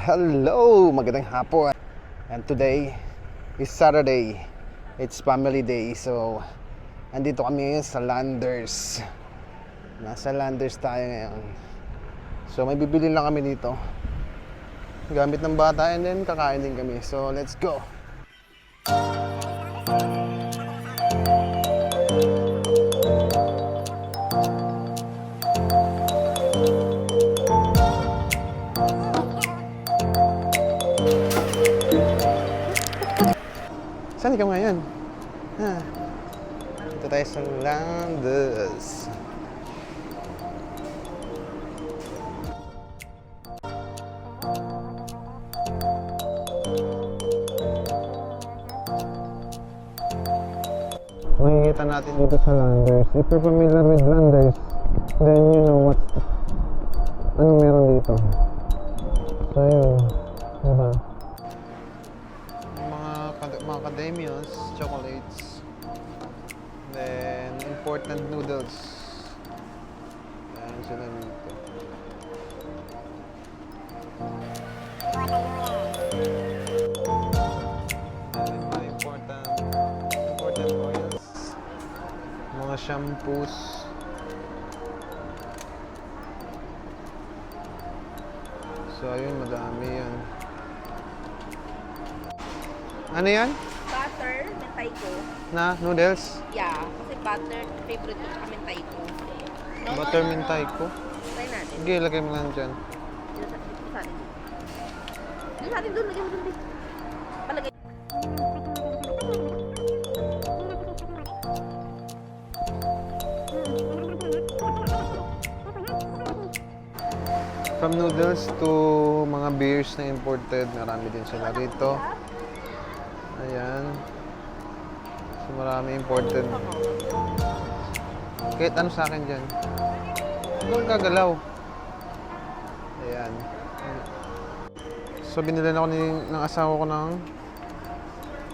Hello! Magandang hapon. And today is Saturday. It's family day. So, andito kami ngayon sa Landers. Nasa Landers tayo ngayon. So, may bibili lang kami dito. Gamit ng bata and then kakain din kami. So, let's go! Saan ikaw ngayon? Dito tayo sa Landers. Makikita natin dito sa Landers. If you're familiar with Landers, then you know what anong meron dito. So yun, diba? Mga macadamias, chocolates, then important noodles. Ayan sila dito. Mga important oils, mga shampoos. So ayun, madami yan. Ano yan? Butter, mentay ko. Na noodles? Yeah, kasi butter, favorite ko, tsaka mentay ko. Butter mintay ko. Try natin. Sige, lagay mo lang dyan. Dito sa atin. Dito sa atin doon, lagay mo doon. Palagay. From noodles to mga beers na imported, marami din sila dito. Ayan. So marami imported. Kahit ano sa akin dyan. Huwag gagalaw. Ayan. So binili na ako ng asawa ko ng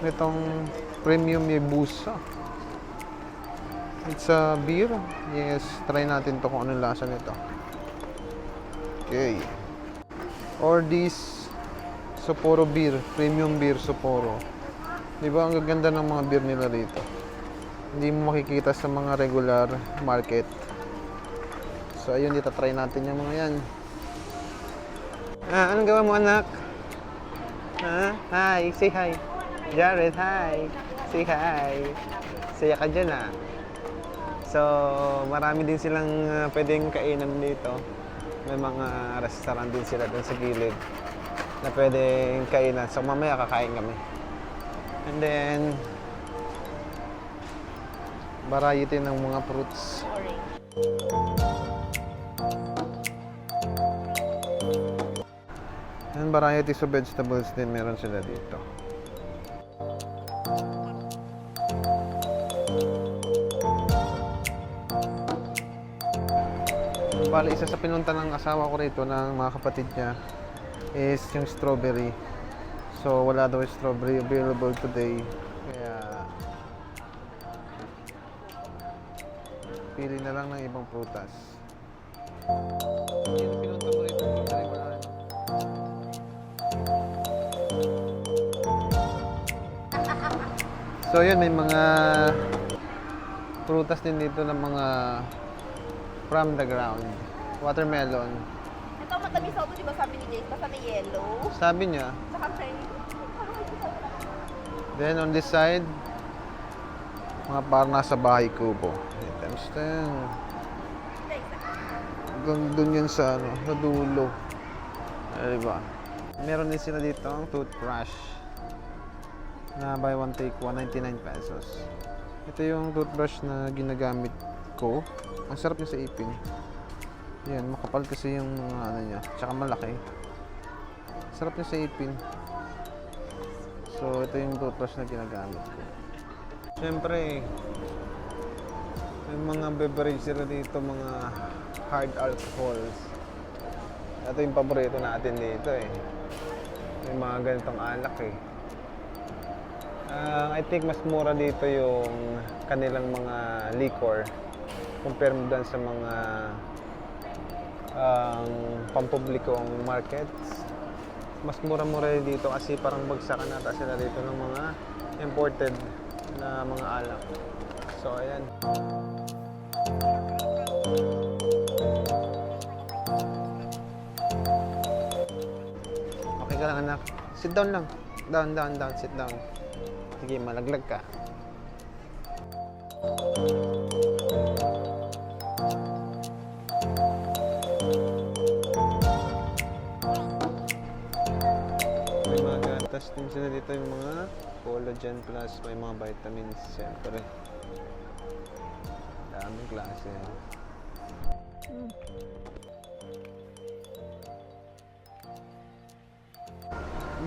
itong premium Yebusa. It's a beer. Yes, try natin to kung anong lasa nito. Okay. Or this Sapporo beer, premium beer Sapporo. Di ba ang gaganda ng mga beer nila dito? Hindi mo makikita sa mga regular market. So ayun, dito try natin yung mga yan. Anong gawa mo, anak? Hi, say hi. Jared, hi. Say hi. Saya ka dyan, So, marami din silang pwedeng kainan dito. May mga restaurant din sila dun sa gilid na pwedeng kainan. So, mamaya kakain kami. And then, variety ng mga fruits. And varieties of vegetables din meron sila dito. Bali, isa sa pinunta ng asawa ko rito ng mga kapatid niya is yung strawberry. So, wala daw yung strawberry available today. Kaya, pili na lang ng ibang prutas. Yun, pinunta mo rito. Wala rin. So, yun, may mga prutas din dito ng mga from the ground. Watermelon. Ito matamis ako, di ba sabi ni Jake? Basta na yellow. Sabi niya. Saka shiny. Then on this side, mga parang nasa bahay kubo. Times 10. Doon yan sa ano, sa dulo. Diba? Meron din sila dito ang toothbrush na buy one take 199 pesos. Ito yung toothbrush na ginagamit ko. Ang sarap niya sa ipin. Yan, makapal kasi yung ano niya. Tsaka malaki. Sarap niya sa ipin. So, ito yung toothbrush na ginagamit ko. Siyempre, may mga beverage sila dito, mga hard alcohols. Ito yung paborito natin dito eh. May mga ganitong alak eh. I think mas mura dito yung kanilang mga liquor compare mo dun sa mga pampublikong markets. mas mura-mura dito kasi parang bagsakan nata sila dito ng mga imported na mga alak. So, ayan. Okay ka lang, anak. Sit down lang. Down. Sit down. Sige, malaglag ka. May mga gatas din sila dito, yung mga collagen plus, may mga vitamins, siyempre. Daming klase.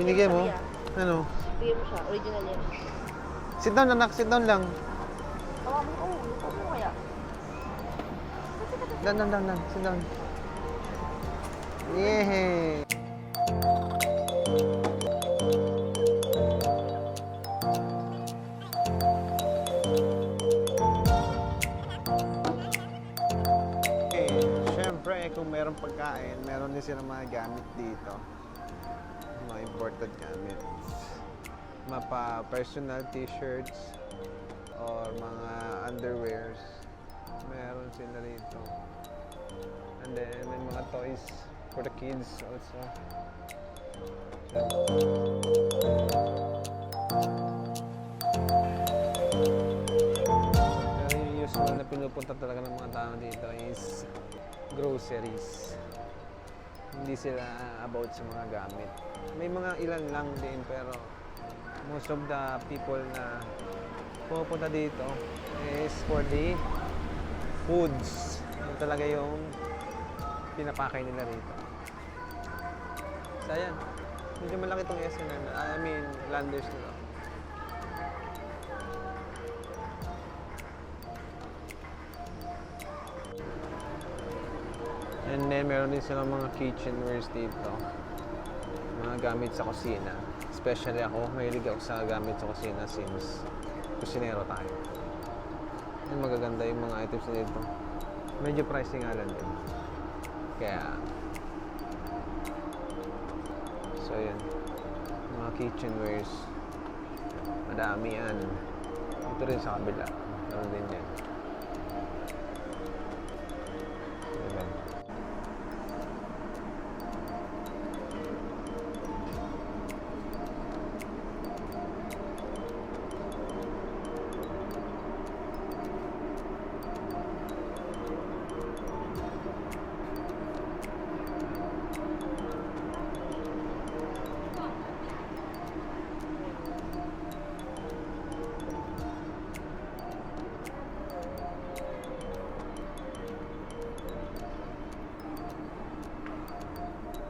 Binigay mo? Ano? Bigyan mo siya, original yan. Sit down anak, sit down lang. Tawa mo, luto mo kaya. Down, sit down. Yehey! Siyempre, kung meron pagkain, meron din silang mga gamit dito. Mga imported gamit. Mapa personal t-shirts or mga underwears. Meron sila rito. And then, may mga toys for the kids also. Pero yung usual na pinupunta talaga ng mga tao dito is groceries. Hindi sila about sa mga gamit. May mga ilan lang din pero most of the people na pupunta dito is for the foods. Yun talaga yung pinapakay nila rito. So ayan, medyo malaki itong SNM. I mean, Landers nila. And then, meron din silang mga kitchenwares dito. Mga gamit sa kusina. Especially ako, mahilig ako sa gamit sa kusina since kusinero tayo. Yung magaganda yung mga items na dito. Medyo pricey nga lang din. Kaya, so yun. Mga kitchenwares. Madami yan. Ito rin sa kabila. Meron din yan. Diba?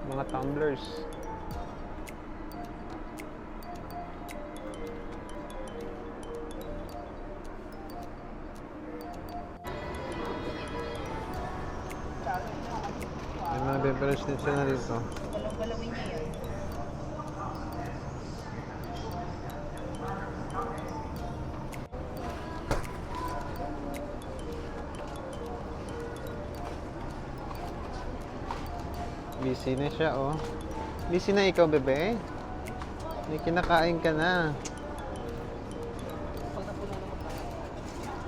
Mga tumblers. May mga beverage din sila dito. Galaw-galawin niya yun. Busy na siya, oh. Busy na ikaw, bebe? May kinakain ka na.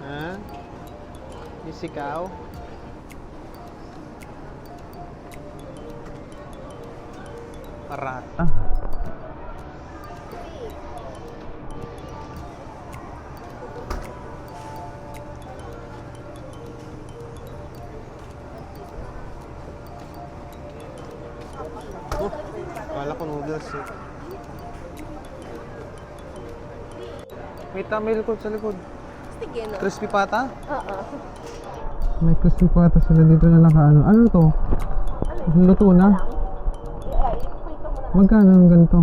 Ha? Busy ka, oh? Parata. Oh, kala ko noodles eh. May likod sa likod. Sige, no? Crispy pata? Oo. May crispy pata sila dito na nakaano. Ano to? Luto na? Prito mo na. Magkano ang ganito?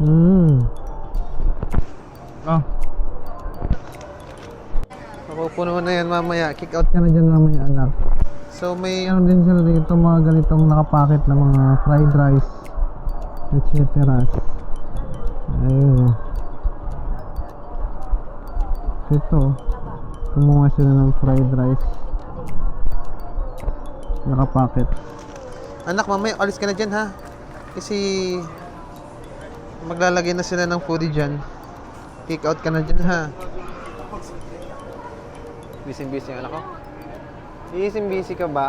749. Oh. Mapupuno na yan mamaya. Kick out ka na dyan mamaya, anak. So may ano din sila dito, mga ganitong nakapacket na mga fried rice, etc. Ayun. Ito, kumuha sila ng fried rice. Nakapacket. Anak, mamaya alis ka na dyan, ha? Kasi maglalagay na sila ng foodie dyan. Kick out ka na dyan ha. Busy-busy yung anak ko. Busy ka ba?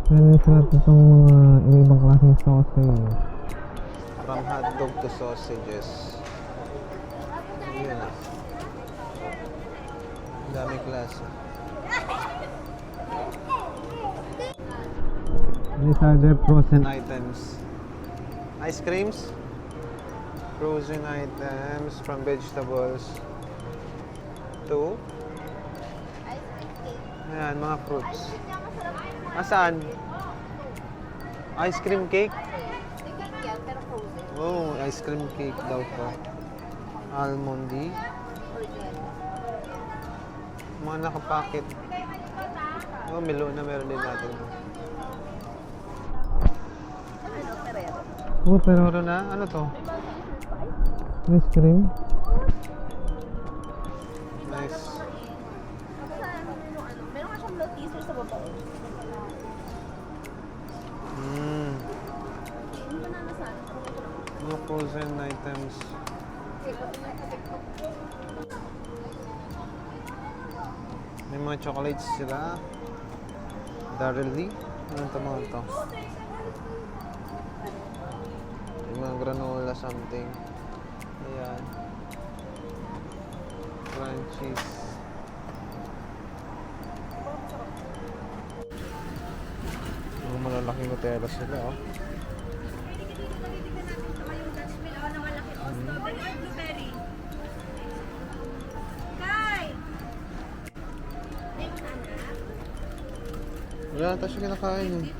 Meron sila itong mga ibang klaseng sausage. From hotdog to sausages. Yun ah. Ang daming klase. These are their frozen items. Ice creams. Frozen items from vegetables to ayan, mga fruits. Asaan? Ice cream cake? Oh, ice cream cake daw po. Almondy. Mga nakapakit. Oh, melon na meron din natin. Oh, pero na? Ano to? Ice cream? Nice. Meron nga siyang teaser sa baba. Mga frozen items. May mga chocolates sila. Darely. Anong tama ito? May mga granola something. Ayan. Crunchies. Mga malalaking Nutella sila, oh. Wala na tayo siya kinakain, eh.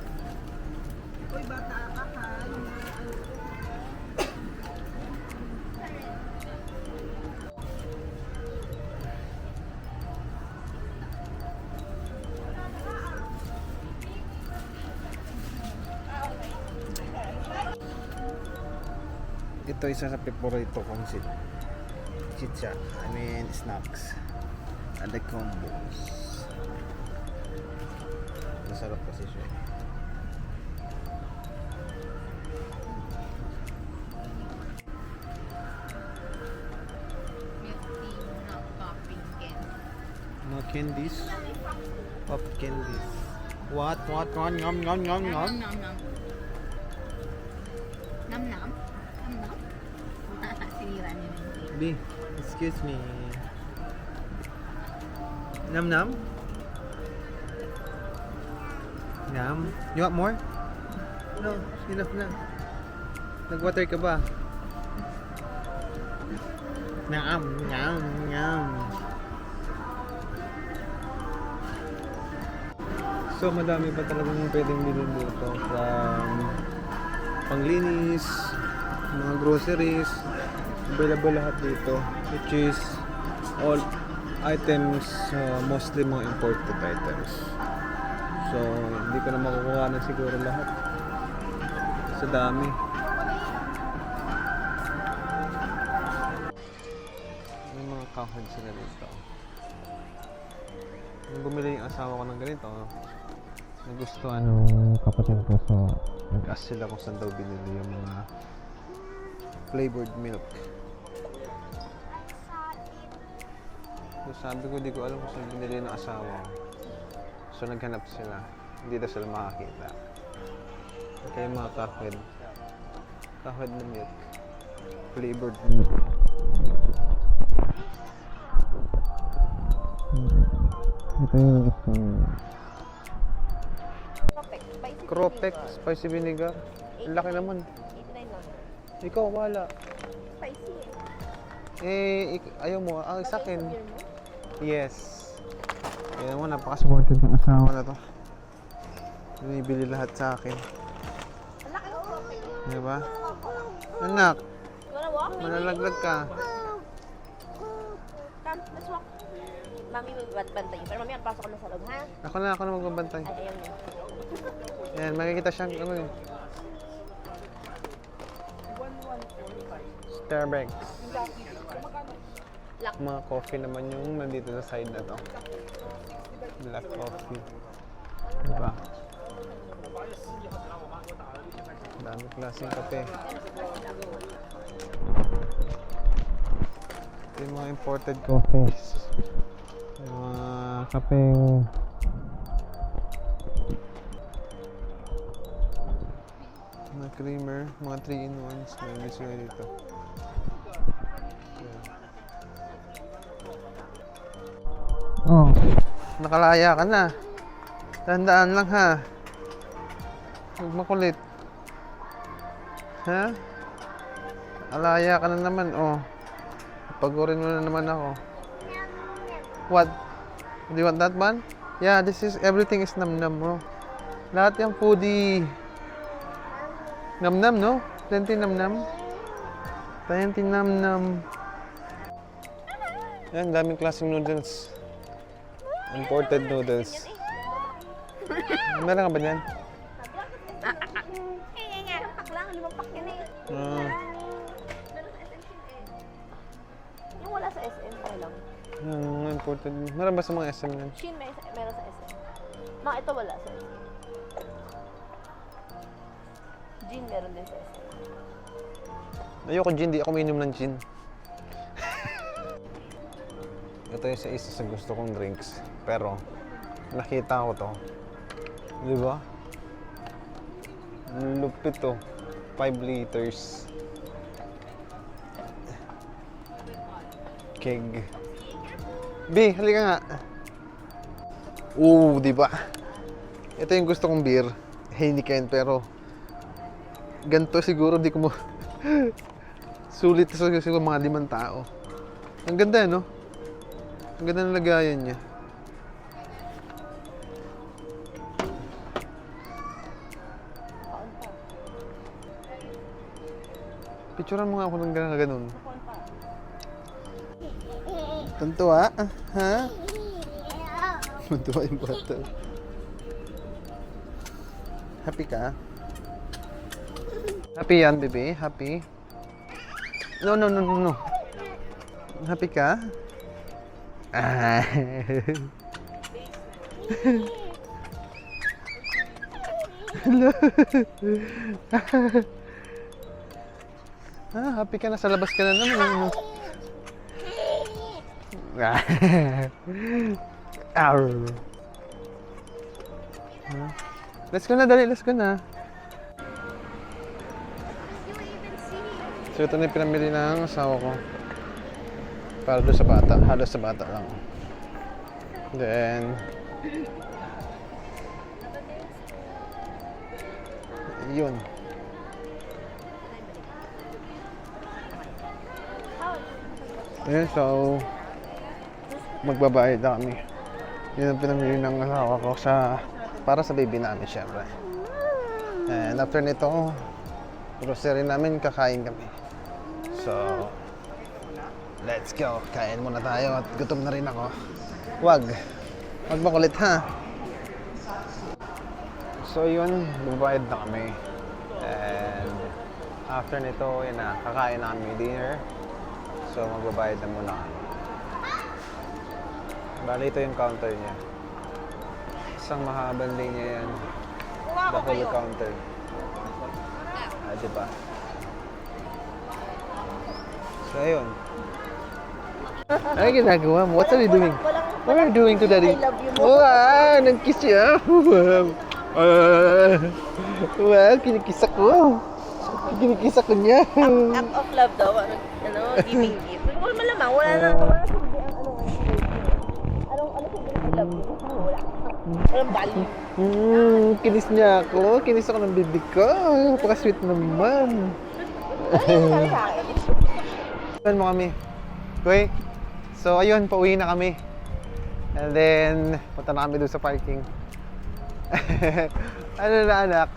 Ito isa sa paborito kong chicha. I mean snacks. And the combos. Masarap kasi siya. Mga candies. Pop candies. What? Nom nom nom nom. Nam. Sinira niya na. B, excuse me. Nam nam? Nam? You want more? No, enough na. Nag-water ka ba? Nam. So madami pa talagang pwedeng bilhin dito from panglinis, mga groceries, available lahat dito, which is all items, mostly mga imported items. So hindi ko na makukuha na siguro lahat sa dami. May mga kahon sila dito. Nung bumili yung asawa ko ng ganito, nagustuhan nung kapatid ko, so nag-ask sila kung saan daw binili yung mga flavored milk. So sabi ko, di ko alam kung saan binili ng asawa ko. So naghanap sila, hindi daw sila makakita. Kaya mga kahwed na milk, flavored milk. Ito yung gusto niya. Cropek, spicy vinegar. Ang laki naman. 89 lang. Ikaw, wala. Spicy Ayaw mo. Ang sa akin. beer mo? Yes. Yan mo, napaka-supportive ng asawa na to. Binibili lahat sa akin. Ang laki ng cropek. Diba? Anak, Wanna walk? malalaglag ka. Come, let's walk. Mami, bantay. Pero mami, pasok ko na sa loob, ha? Ako na magbabantay. Ay, ayaw niya. Yan, makikita siyang Starbucks. Black. Mga coffee naman yung nandito sa side na to. Black coffee. Diba? Dami klaseng kape. Ito yung mga imported coffees. Yung mga kapeng mga creamer, mga 3-in-1s. May sila dito. Oh, nakalaya ka na. Tandaan lang ha. Huwag makulit. Ha? Alaya ka na naman, oh. Pagurin mo na naman ako. What? Do you want that one? Yeah, this is, everything is nam-nam, bro. Lahat yung foodie. Nam-nam, no? Plenty nam-nam. Plenty nam-nam. Yan, daming klaseng noodles. Imported noodles. Meron ka ba dyan? Pak lang, 5 pack yan eh. Ah, Meron sa SM Shin eh. Yung wala sa SM, kaya lang. yan, imported. Meron ba sa mga SM yan? Shin meron sa SM. Mga ito wala sa SM. Jin meron din sa SM. Ayoko gin, di ako minom ng gin. Ito yung isa sa gusto kong drinks. Pero, nakita ko to. Di ba? Lupit to. 5 liters. Keg. B, halika nga. Oo, di ba? Ito yung gusto kong beer. Heineken, pero ganito siguro di ko mo sulit sa siguro mga 5 tao. Ang ganda, no? Ang ganda ng lagayan niya. Picturean mo nga ako ng ganun. Tuntua? Ha? Tuntua yung bata. Happy ka? Happy yan, baby? Happy? No. Happy ka? Ah. Hello. Happy ka na, sa labas ka na naman. Arr. Let's go na, dali. Let's go na. So ito na yung pinamili ng asawa ko. Para doon sa bata. Halos sa bata lang. Then yun. Ayan, so magbabayad na kami. Yun ang pinamili ng asawa ko para sa baby namin, syempre. And after nito, grocery namin, kakain kami. So, let's go. Kain muna tayo at gutom na rin ako. Wag makulit, ha? So yun, magbabayad na kami. And after nito, yun na, kakain na kami dinner. So magbabayad na muna kami. Bali, ito yung counter niya. Isang mahabang linya yan. The whole counter. Diba? So ayun. Ano ginagawa mo? What are you doing? What are you doing to daddy? I love you mo. Wow, nag-kiss siya. Wow, kinikiss ako. Kinikiss ako niya. Act of love daw. Giving gift. Wala malamang. Wala na sabi ang ano sabi ng love you. Wala. Walang value. Kinis niya ako. Kinis ako ng baby ko. Napaka-sweet naman. Sabi sa akin. Saan mo kami? Okay. So ayun, pauwi na kami. And then, punta na kami doon sa parking. Ano na anak?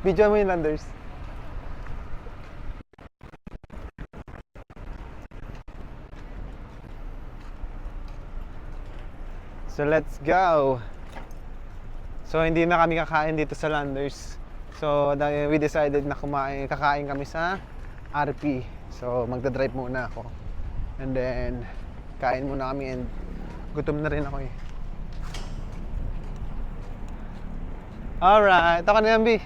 Video mo yung landers. So let's go! So hindi na kami kakain dito sa Landers. So we decided na kakain kami sa RP. So magdadrive muna ako. And then kain muna kami and gutom na rin ako eh. Alright, ako na yan, B.